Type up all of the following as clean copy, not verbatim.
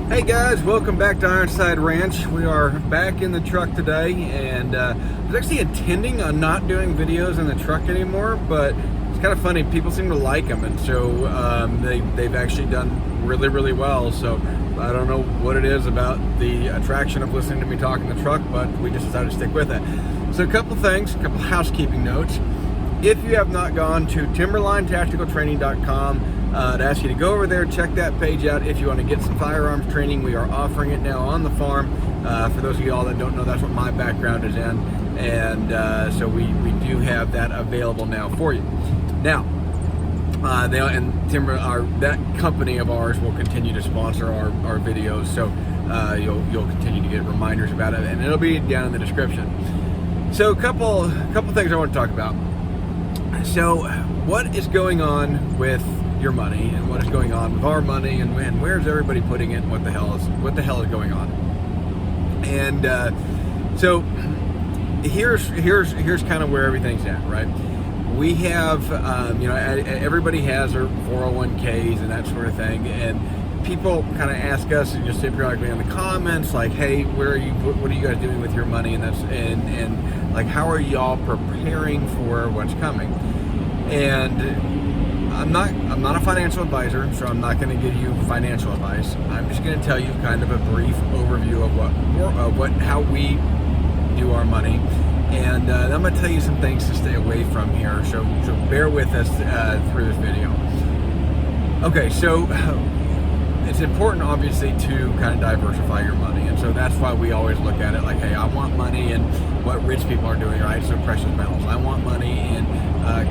Hey guys, welcome back to Ironside Ranch. We are back in the truck today, and I was actually intending on not doing videos in the truck anymore, but it's kind of funny. People seem to like them, and so they've actually done really well. So I don't know what it is about the attraction of listening to me talk in the truck, but we just decided to stick with it. So a couple things, a couple housekeeping notes. If you have not gone to timberlinetacticaltraining.com, I'd ask you to go over there, check that page out if you want to get some firearms training. We are offering it now on the farm. For those of y'all that don't know, that's what my background is in. And so we do have that available now for you. Now, that company of ours will continue to sponsor our videos, so you'll continue to get reminders about it, and it'll be down in the description. So a couple things I want to talk about. So what is going on with your money, and what is going on with our money, and where's everybody putting it, and what the hell is going on? And so here's kind of where everything's at, right? We have everybody has their 401ks and that sort of thing, and people kind of ask us and just say periodically in the comments, like, hey, what are you guys doing with your money, and like, how are y'all preparing for what's coming? And I'm not a financial advisor, so I'm not going to give you financial advice. I'm just going to tell you kind of a brief overview of how we do our money, and I'm going to tell you some things to stay away from here. So bear with us through this video. Okay, so it's important, obviously, to kind of diversify your money, and so that's why we always look at it like, hey, I want money in what rich people are doing, right? So precious metals. I want money in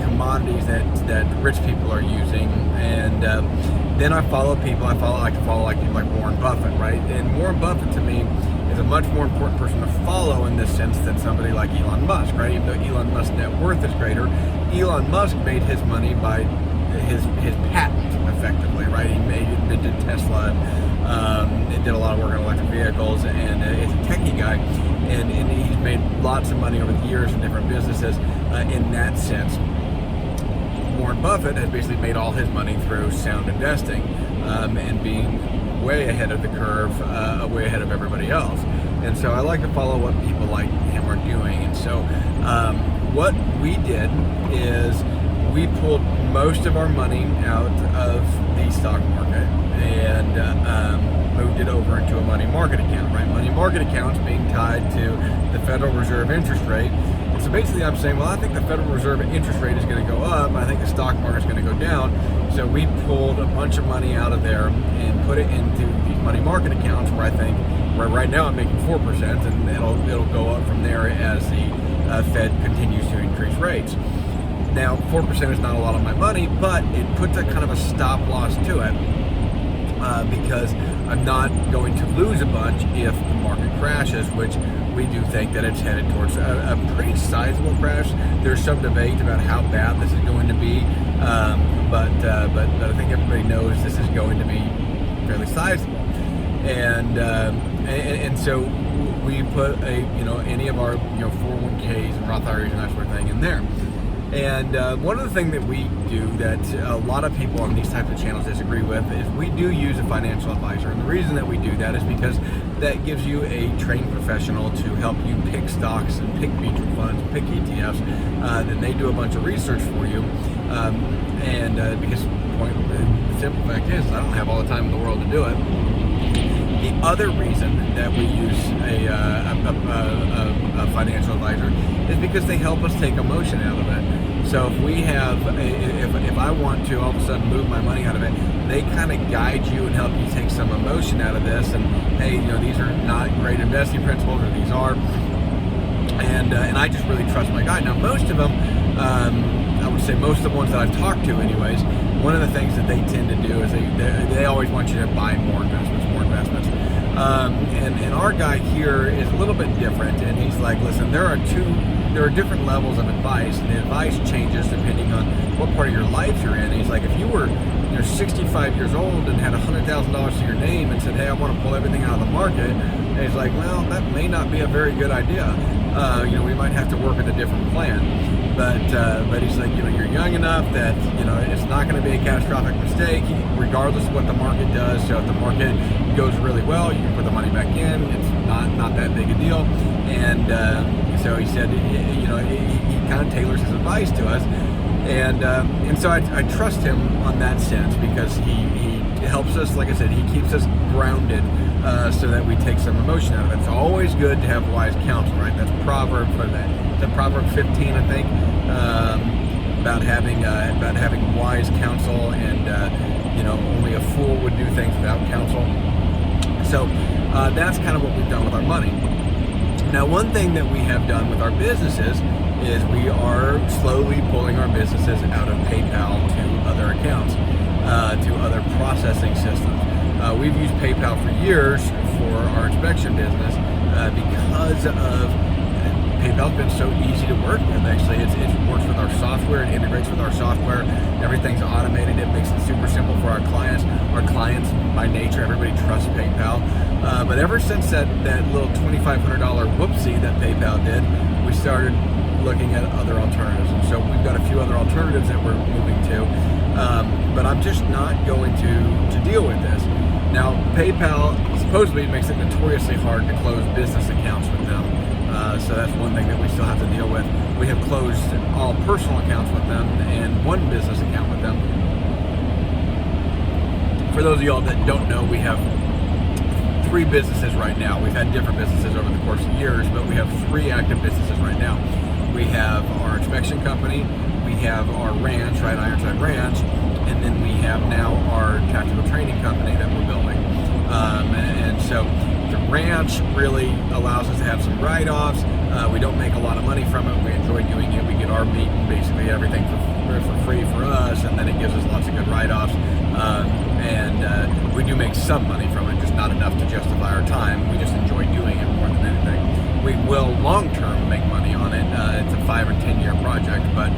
commodities that rich people are using, and then I follow people. I like to follow like people like Warren Buffett, right? And Warren Buffett to me is a much more important person to follow in this sense than somebody like Elon Musk, right? Even though Elon Musk's net worth is greater, Elon Musk made his money by his patent, effectively, right? He invented Tesla, and did a lot of work on electric vehicles, and is a techie guy, and he's made lots of money over the years in different businesses. In that sense, Warren Buffett has basically made all his money through sound investing, and being way ahead of the curve, way ahead of everybody else. And so I like to follow what people like him are doing. And so what we did is we pulled most of our money out of the stock market and moved it over into a money market account, right? Money market accounts being tied to the Federal Reserve interest rate. And so basically I'm saying, well, I think the Federal Reserve interest rate is going to go up. I think the stock market's going to go down. So we pulled a bunch of money out of there and put it into these money market accounts where I think, right now I'm making 4%, and it'll go up from there as the Fed continues to increase rates. Now, 4% is not a lot of my money, but it puts a kind of a stop loss to it, because I'm not going to lose a bunch if the market crashes, which we do think that it's headed towards a pretty sizable crash. There's some debate about how bad this is going to be, but I think everybody knows this is going to be fairly sizable, and so we put any of our 401ks and Roth IRAs and that sort of thing in there. And one of the things that we do that a lot of people on these types of channels disagree with is we do use a financial advisor. And the reason that we do that is because that gives you a trained professional to help you pick stocks and pick mutual funds, pick ETFs. Then they do a bunch of research for you. Because the simple fact is I don't have all the time in the world to do it. The other reason that we use a financial advisor is because they help us take emotion out of it. So if we have, if I want to all of a sudden move my money out of it, they kind of guide you and help you take some emotion out of this. And hey, these are not great investing principles, or these are. And I just really trust my guide. Now, most of them, I would say most of the ones that I've talked to, anyways, one of the things that they tend to do is they always want you to buy more investments. And our guy here is a little bit different, and he's like, listen, there are different levels of advice, and the advice changes depending on what part of your life you're in. And he's like, if you were 65 years old and had $100,000 to your name and said, hey, I want to pull everything out of the market, and he's like, well, that may not be a very good idea. We might have to work with a different plan. But he's like, you're young enough that it's not going to be a catastrophic mistake, regardless of what the market does. So if the market goes really well, you can put the money back in. It's not that big a deal. And so he said, he kind of tailors his advice to us, and so I trust him on that sense, because he helps us. Like I said, he keeps us grounded, so that we take some emotion out of it. It's always good to have wise counsel, right? That's Proverb for that. Proverb 15, I think, about having wise counsel, and only a fool would do things without counsel. So that's kind of what we've done with our money. Now, one thing that we have done with our businesses is we are slowly pulling our businesses out of PayPal to other accounts, to other processing systems. We've used PayPal for years for our inspection business, because of PayPal's been so easy to work with. Actually, it works with our software. It integrates with our software. Everything's automated. It makes it super simple for our clients. Our clients, by nature, everybody trusts PayPal. But ever since that little $2,500 whoopsie that PayPal did, we started looking at other alternatives. And so we've got a few other alternatives that we're moving to. But I'm just not going to deal with this. Now, PayPal supposedly makes it notoriously hard to close business accounts with them. So that's one thing that we still have to deal with. We have closed all personal accounts with them and one business account with them. For those of y'all that don't know, we have 3 businesses right now. We've had different businesses over the course of years, but we have 3 active businesses right now. We have our inspection company, we have our ranch, right, Ironside Ranch, and then we have now our tactical training company that we're building. And so the ranch really allows us to have some write-offs. We don't make a lot of money from it. We enjoy doing it. We get our meat and basically everything for free for us, and then it gives us lots of good write-offs. And we do make some money from it, just not enough to justify our time. We just enjoy doing it more than anything. We will long-term make money on it. It's a 5 or 10 year project, but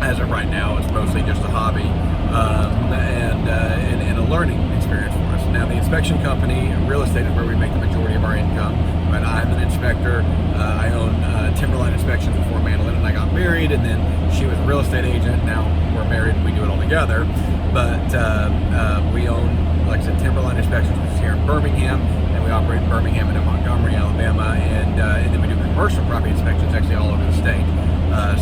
as of right now, it's mostly just a hobby and a learning experience for us. Now, the inspection company, real estate, is where we make the majority of our income. Right? I'm an inspector. I own Timberline Inspections before Mandolin, and I got married, and then she was a real estate agent. Now we're married and we do it all together. But we own, like I said, Timberline Inspections, which is here in Birmingham, and we operate in Birmingham and in Montgomery, Alabama, and then we do commercial property inspections actually all over the state.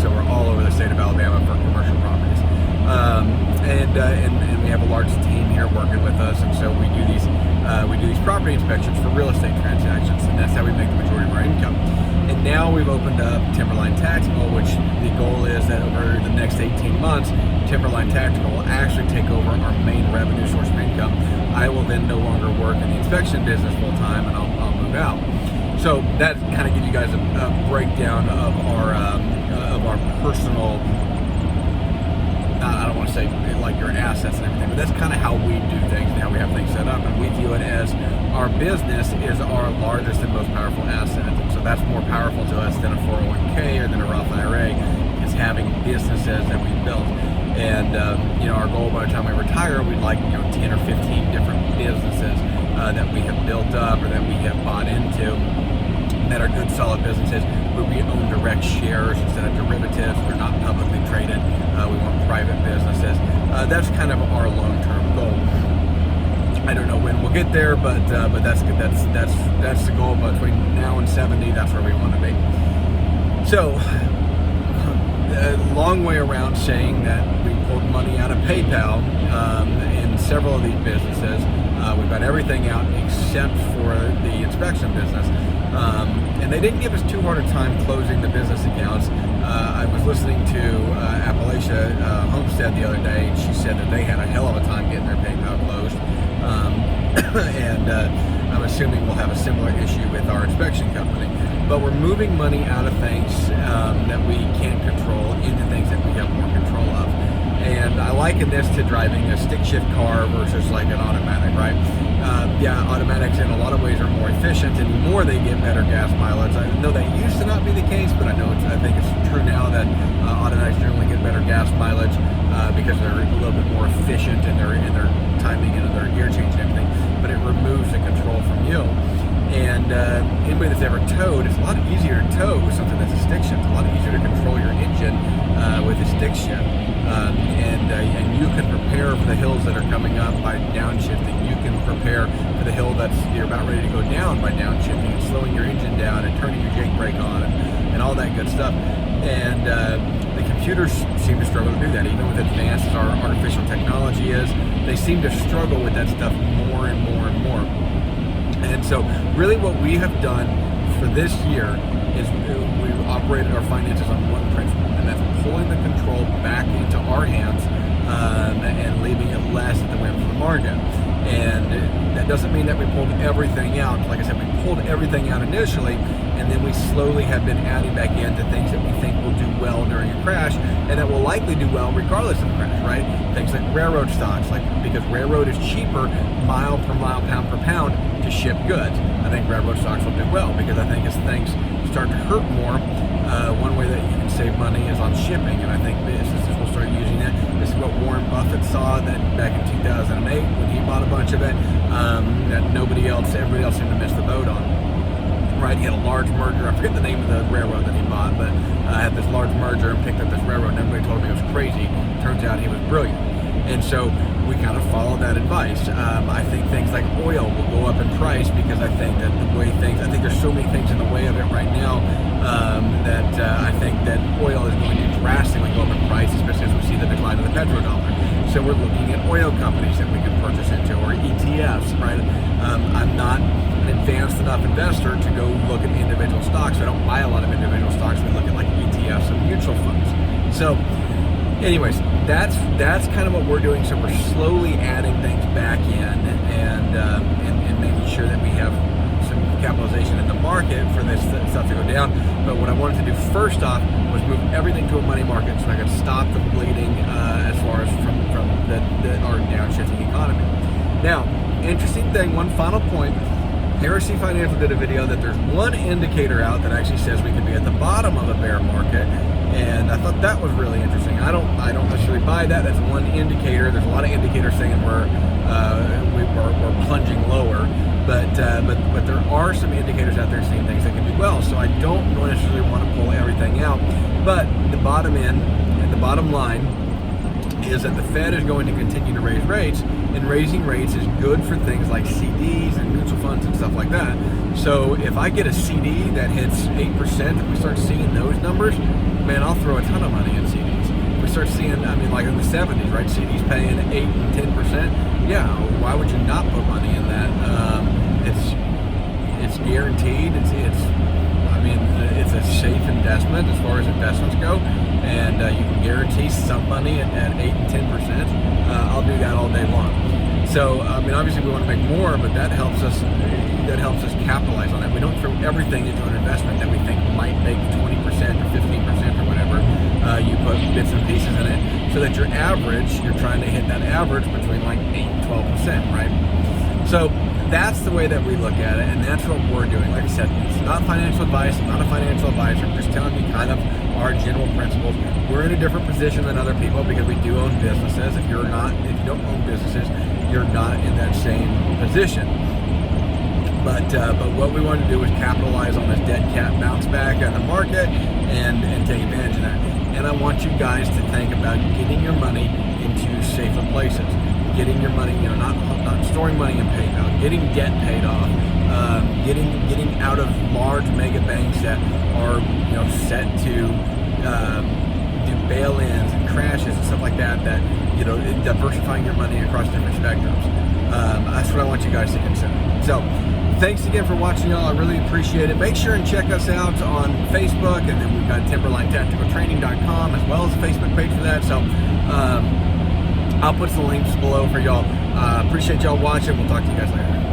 So we're all over the state of Alabama for commercial properties. And we have a large team here working with us, and so we do these property inspections for real estate transactions, and that's how we make the majority of our income. And now we've opened up Timberline Tactical, which the goal is that over the next 18 months, Timberline Tactical will actually take over our main revenue source of income. I will then no longer work in the inspection business full time, and I'll move out. So that kind of gives you guys a breakdown of our personal. I don't want to say like your assets and everything, but that's kind of how we do things and how we have things set up. And we view it as our business is our largest and most powerful asset. And so that's more powerful to us than a 401k or than a Roth IRA, is having businesses that we built. And our goal by the time we retire, we'd like 10 or 15 different businesses that we have built up or that we have bought into that are good, solid businesses where we own direct shares instead of derivatives. We're not publicly traded. We want private businesses. That's kind of our long-term goal. I don't know when we'll get there, but that's the goal. Between now and 70, that's where we want to be. So, a long way around saying that we pulled money out of PayPal in several of these businesses. We've got everything out except for the inspection business. And they didn't give us too hard a time closing the business accounts. I was listening to Appalachia Homestead the other day, and she said that they had a hell of a time getting their PayPal closed. And I'm assuming we'll have a similar issue with our inspection company. But we're moving money out of things that we can't control into things that we have more control of. And I liken this to driving a stick shift car versus like an automatic, right? Automatics in a lot of ways are more efficient, and the more they get better gas mileage. I know that used to not be the case, but I think it's true now that automatics generally get better gas mileage because they're a little bit more efficient in their timing and their gear change and everything. But it removes the control from you. And anybody that's ever towed, it's a lot easier to tow with something that's a stick shift. It's a lot easier to control fixed ship. And you can prepare for the hills that are coming up by downshifting. You can prepare for the hill that's you're about ready to go down by downshifting and slowing your engine down and turning your Jake brake on and all that good stuff. And the computers seem to struggle to do that, even with advanced as our artificial technology is. They seem to struggle with that stuff more and more and more. And so really what we have done for this year is we've operated our finances on one principle, and that's pulling the control back into our hands and leaving it less at the whim of the market. And that doesn't mean that we pulled everything out. Like I said, we pulled everything out initially, and then we slowly have been adding back into things that we think will do well during a crash, and that will likely do well regardless of the crash, right? Things like railroad stocks, because railroad is cheaper mile per mile, pound per pound to ship goods. I think railroad stocks will do well, because I think as things start to hurt more, one way that you can save money is on shipping, and I think businesses will start using that. This is what Warren Buffett saw that back in 2008 when he bought a bunch of it, that everybody else seemed to miss the boat on. Right, he had a large merger. I forget the name of the railroad that he bought, but had this large merger and picked up this railroad, and everybody told him he was crazy. Turns out he was brilliant. And so we kind of followed that advice. I think things like oil will go up in price, because I think that I think there's so many things in the way of it right now that I think that oil is going to drastically go up in price, especially as we see the decline of the petrodollar. So we're looking at oil companies that we can purchase into, or ETFs, right? I'm not an advanced enough investor to go look at individual stocks. I don't buy a lot of individual stocks. We look at like ETFs and mutual funds. So anyways, that's kind of what we're doing. So we're slowly adding things back in and making sure that we have some capitalization in the market for this stuff to go down. But what I wanted to do first off was move everything to a money market, so I could stop the bleeding as far as from our downshifting economy. Now, interesting thing, one final point. Heresy Financial did a video that there's one indicator out that actually says we could be at the bottom of a bear market, and I thought that was really interesting. I don't necessarily buy that. That's one indicator. There's a lot of indicators saying we're plunging lower, but there are some indicators out there saying things that can do well. So I don't necessarily want to pull everything out, but the bottom line is that the Fed is going to continue to raise rates, and raising rates is good for things like CDs and mutual funds and stuff like that. So if I get a CD that hits 8%, if we start seeing those numbers, man, I'll throw a ton of money in CDs. If we start seeing, like in the 70s, right, CDs paying 8 and 10%, yeah, why would you not put money in that? It's guaranteed. It's a safe investment as far as investments go, and you can guarantee some money at 8 and 10%. I'll do that all day long. So obviously we want to make more, but that helps us capitalize on it. We don't throw everything into an investment that we think might make 20% or 15% or whatever. You put bits and pieces in it, so that you're trying to hit that average between like 8 and 12%, right? So that's the way that we look at it, and that's what we're doing. Like I said, it's not financial advice. I'm not a financial advisor. I'm just telling you kind of our general principles. We're in a different position than other people because we do own businesses. If you don't own businesses, you're not in that same position. But what we want to do is capitalize on this dead cat bounce back in the market and take advantage of that. And I want you guys to think about getting your money into safer places. Getting your money, not storing money in PayPal, getting debt paid off, getting out of large mega banks that are set to do bail-ins and crashes and stuff like that. Diversifying your money across different spectrums. That's what I want you guys to consider. So, thanks again for watching, y'all. I really appreciate it. Make sure and check us out on Facebook, and then we've got TimberlineTacticalTraining.com as well as a Facebook page for that. So, I'll put some links below for y'all. Appreciate y'all watching. We'll talk to you guys later.